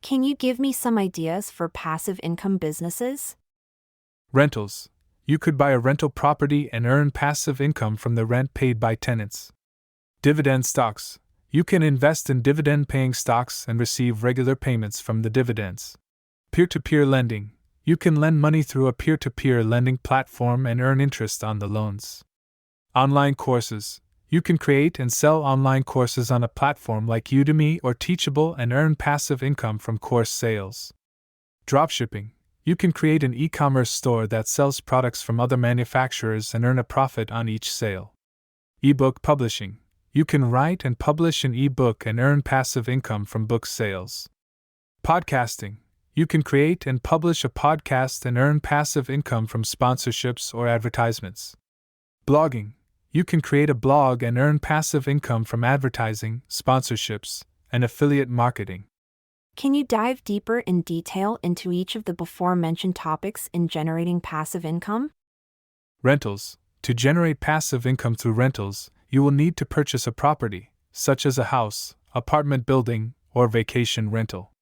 Can you give me some ideas for passive income businesses? Rentals. You could buy a rental property and earn passive income from the rent paid by tenants. Dividend stocks. You can invest in dividend-paying stocks and receive regular payments from the dividends. Peer-to-peer lending. You can lend money through a peer-to-peer lending platform and earn interest on the loans. Online courses. You can create and sell online courses on a platform like Udemy or Teachable and earn passive income from course sales. Dropshipping. You can create an e-commerce store that sells products from other manufacturers and earn a profit on each sale. Ebook publishing. You can write and publish an ebook and earn passive income from book sales. Podcasting. You can create and publish a podcast and earn passive income from sponsorships or advertisements. Blogging. You can create a blog and earn passive income from advertising, sponsorships, and affiliate marketing. Can you dive deeper in detail into each of the before-mentioned topics in generating passive income? Rentals. To generate passive income through rentals, you will need to purchase a property, such as a house, apartment building, or vacation rental.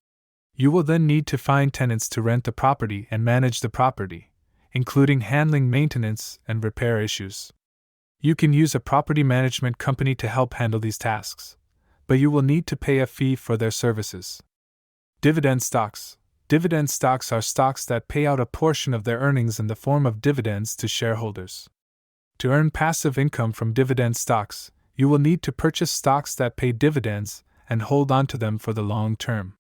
You will then need to find tenants to rent the property and manage the property, including handling maintenance and repair issues. You can use a property management company to help handle these tasks, but you will need to pay a fee for their services. Dividend stocks. Dividend stocks are stocks that pay out a portion of their earnings in the form of dividends to shareholders. To earn passive income from dividend stocks, you will need to purchase stocks that pay dividends and hold on to them for the long term.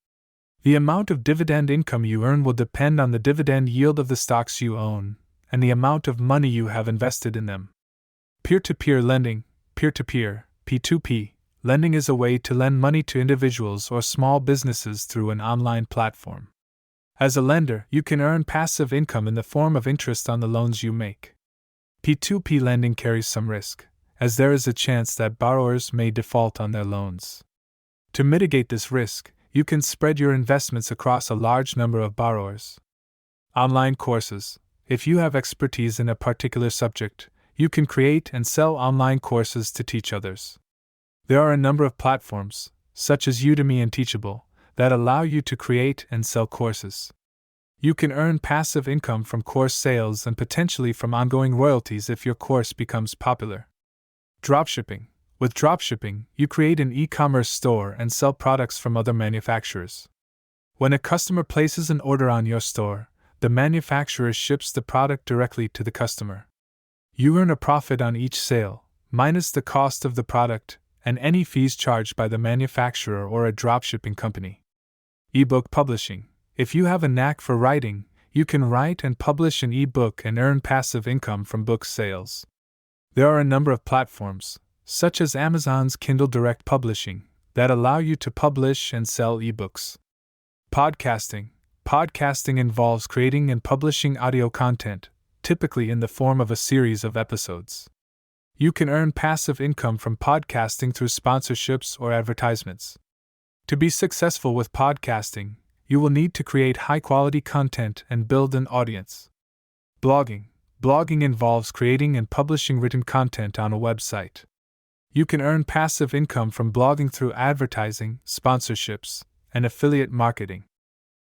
The amount of dividend income you earn will depend on the dividend yield of the stocks you own and the amount of money you have invested in them. Peer-to-peer lending, peer-to-peer, P2P, lending is a way to lend money to individuals or small businesses through an online platform. As a lender, you can earn passive income in the form of interest on the loans you make. P2P lending carries some risk, as there is a chance that borrowers may default on their loans. To mitigate this risk, you can spread your investments across a large number of borrowers. Online courses. If you have expertise in a particular subject, you can create and sell online courses to teach others. There are a number of platforms, such as Udemy and Teachable, that allow you to create and sell courses. You can earn passive income from course sales and potentially from ongoing royalties if your course becomes popular. Dropshipping. With dropshipping, you create an e-commerce store and sell products from other manufacturers. When a customer places an order on your store, the manufacturer ships the product directly to the customer. You earn a profit on each sale, minus the cost of the product and any fees charged by the manufacturer or a dropshipping company. Ebook publishing. If you have a knack for writing, you can write and publish an ebook and earn passive income from book sales. There are a number of platforms, such as Amazon's Kindle Direct Publishing, that allow you to publish and sell ebooks. Podcasting. Podcasting involves creating and publishing audio content, typically in the form of a series of episodes. You can earn passive income from podcasting through sponsorships or advertisements. To be successful with podcasting, you will need to create high-quality content and build an audience. Blogging. Blogging involves creating and publishing written content on a website. You can earn passive income from blogging through advertising, sponsorships, and affiliate marketing.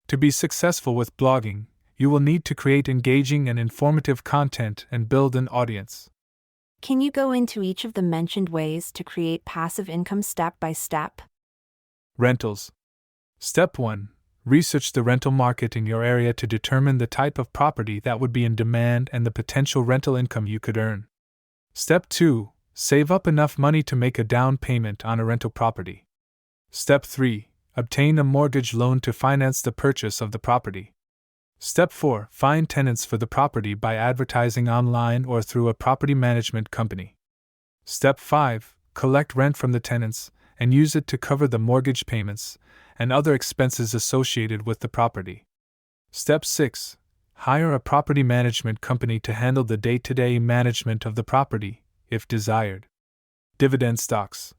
To be successful with blogging, you will need to create engaging and informative content and build an audience. Can you go into each of the mentioned ways to create passive income step by step? Rentals. Step 1. Research the rental market in your area to determine the type of property that would be in demand and the potential rental income you could earn. Step 2. Save up enough money to make a down payment on a rental property. Step 3. Obtain a mortgage loan to finance the purchase of the property. Step 4. Find tenants for the property by advertising online or through a property management company. Step 5. Collect rent from the tenants and use it to cover the mortgage payments and other expenses associated with the property. Step 6. Hire a property management company to handle the day-to-day management of the property, if desired. Dividend stocks.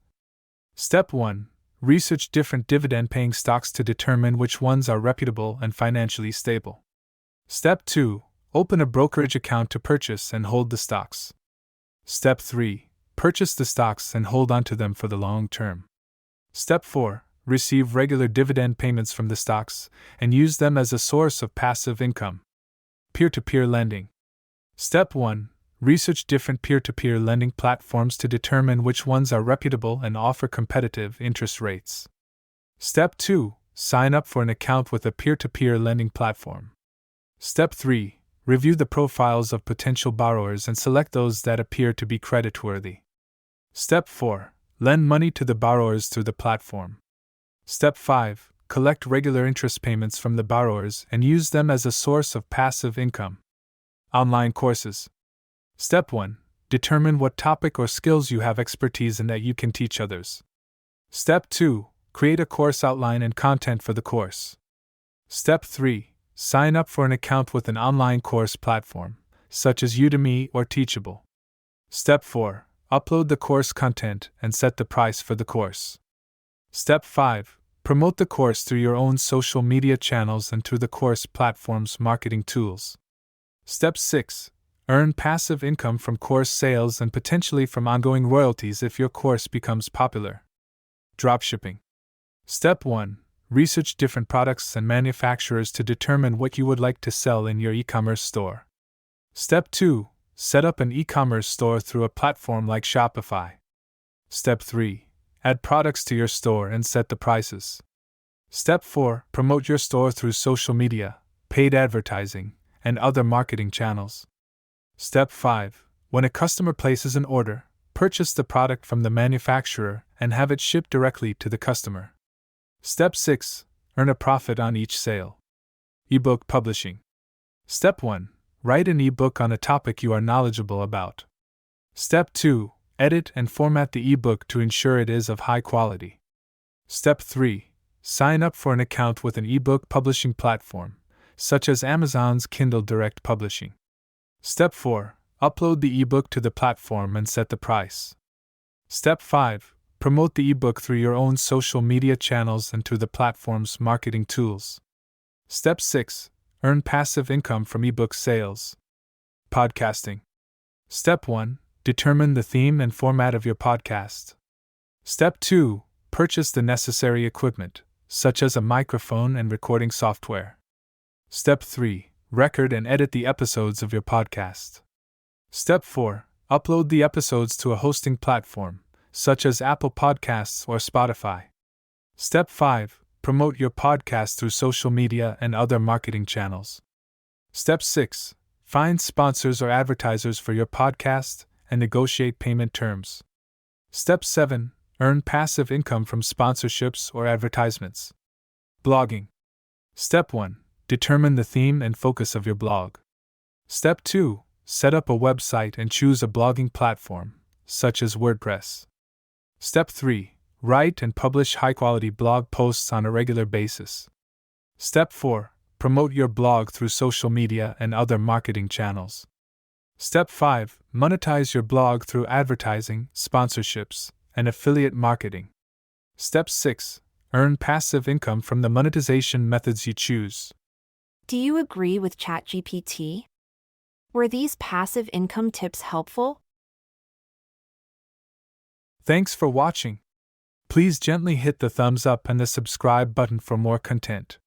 Step 1. Research different dividend-paying stocks to determine which ones are reputable and financially stable. Step 2. Open a brokerage account to purchase and hold the stocks. Step 3. Purchase the stocks and hold on to them for the long term. Step 4. receive regular dividend payments from the stocks, and use them as a source of passive income. Peer-to-peer lending. Step 1. Research different peer-to-peer lending platforms to determine which ones are reputable and offer competitive interest rates. Step 2. Sign up for an account with a peer-to-peer lending platform. Step 3. Review the profiles of potential borrowers and select those that appear to be creditworthy. Step 4. Lend money to the borrowers through the platform. Step 5. Collect regular interest payments from the borrowers and use them as a source of passive income. Online courses. Step 1. Determine what topic or skills you have expertise in that you can teach others. Step 2. Create a course outline and content for the course. Step 3. Sign up for an account with an online course platform, such as Udemy or Teachable. Step 4. Upload the course content and set the price for the course. Step 5. Promote the course through your own social media channels and through the course platform's marketing tools. Step 6. Earn passive income from course sales and potentially from ongoing royalties if your course becomes popular. Dropshipping. Step 1. Research different products and manufacturers to determine what you would like to sell in your e-commerce store. Step 2. Set up an e-commerce store through a platform like Shopify. Step 3. Add products to your store and set the prices. Step 4. Promote your store through social media, paid advertising, and other marketing channels. Step 5. When a customer places an order, purchase the product from the manufacturer and have it shipped directly to the customer. Step 6. Earn a profit on each sale. Ebook publishing. Step 1. Write an ebook on a topic you are knowledgeable about. Step 2. Edit and format the ebook to ensure it is of high quality. Step 3. Sign up for an account with an ebook publishing platform, such as Amazon's Kindle Direct Publishing. Step 4. Upload the ebook to the platform and set the price. Step 5. Promote the ebook through your own social media channels and through the platform's marketing tools. Step 6. Earn passive income from ebook sales. Podcasting. Step 1. Determine the theme and format of your podcast. Step 2. Purchase the necessary equipment, such as a microphone and recording software. Step 3. Record and edit the episodes of your podcast. Step 4. Upload the episodes to a hosting platform, such as Apple Podcasts or Spotify. Step 5. Promote your podcast through social media and other marketing channels. Step 6. Find sponsors or advertisers for your podcast and negotiate payment terms. Step 7. Earn passive income from sponsorships or advertisements. Blogging. Step 1. Determine the theme and focus of your blog. Step 2. Set up a website and choose a blogging platform, such as WordPress. Step 3. Write and publish high-quality blog posts on a regular basis. Step 4. Promote your blog through social media and other marketing channels. Step 5. Monetize your blog through advertising, sponsorships, and affiliate marketing. Step 6. Earn passive income from the monetization methods you choose. Do you agree with ChatGPT? Were these passive income tips helpful? Thanks for watching. Please gently hit the thumbs up and the subscribe button for more content.